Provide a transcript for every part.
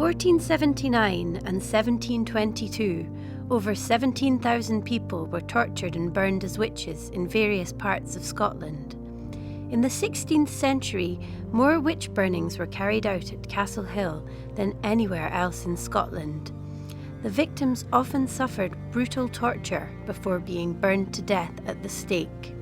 1479 and 1722, over 17,000 people were tortured and burned as witches in various parts of Scotland. In the 16th century, more witch burnings were carried out at Castle Hill than anywhere else in Scotland. The victims often suffered brutal torture before being burned to death at the stake.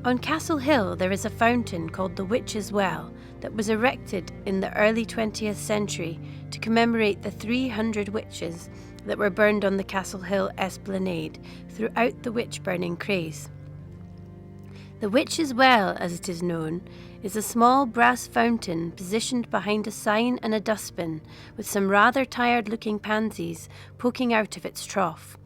On Castle Hill there is a fountain called the Witch's Well that was erected in the early 20th century to commemorate the 300 witches that were burned on the Castle Hill esplanade throughout the witch-burning craze. The Witch's Well, as it is known, is a small brass fountain positioned behind a sign and a dustbin with some rather tired-looking pansies poking out of its trough.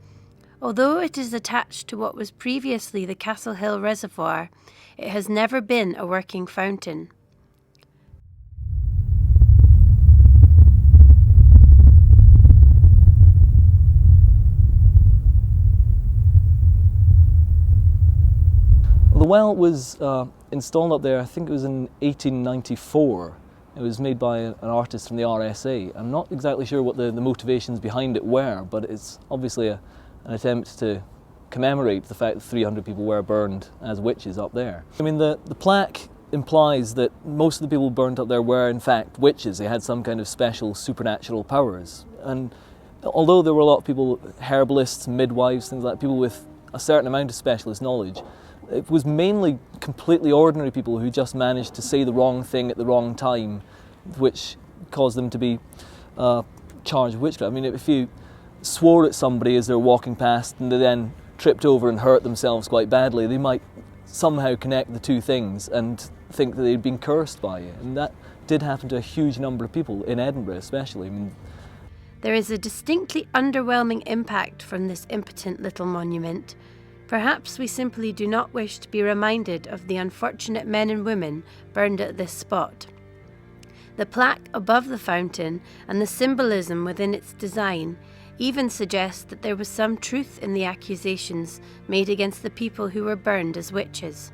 Although it is attached to what was previously the Castle Hill Reservoir, it has never been a working fountain. The well was installed up there, I think it was in 1894. It was made by an artist from the RSA. I'm not exactly sure what the motivations behind it were, but it's obviously an attempt to commemorate the fact that 300 people were burned as witches up there. I mean, the plaque implies that most of the people burned up there were in fact witches. They had some kind of special supernatural powers. And although there were a lot of people, herbalists, midwives, things like that, people with a certain amount of specialist knowledge, it was mainly completely ordinary people who just managed to say the wrong thing at the wrong time, which caused them to be charged with witchcraft. I mean, if you swore at somebody as they're walking past and they then tripped over and hurt themselves quite badly, they might somehow connect the two things and think that they'd been cursed by you. And that did happen to a huge number of people in Edinburgh especially. I mean, there is a distinctly underwhelming impact from this impotent little monument. Perhaps we simply do not wish to be reminded of the unfortunate men and women burned at this spot. The plaque above the fountain and the symbolism within its design even suggest that there was some truth in the accusations made against the people who were burned as witches.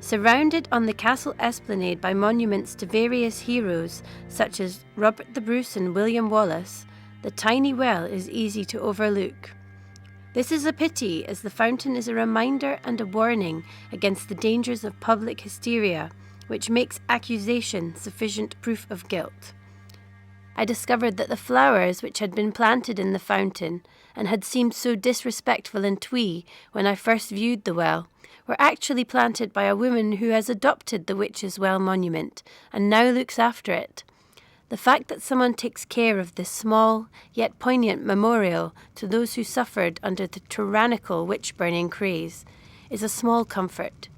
Surrounded on the castle esplanade by monuments to various heroes such as Robert the Bruce and William Wallace, the tiny well is easy to overlook. This is a pity, as the fountain is a reminder and a warning against the dangers of public hysteria, which makes accusation sufficient proof of guilt. I discovered that the flowers which had been planted in the fountain and had seemed so disrespectful and twee when I first viewed the well were actually planted by a woman who has adopted the Witch's Well monument and now looks after it. The fact that someone takes care of this small yet poignant memorial to those who suffered under the tyrannical witch-burning craze is a small comfort.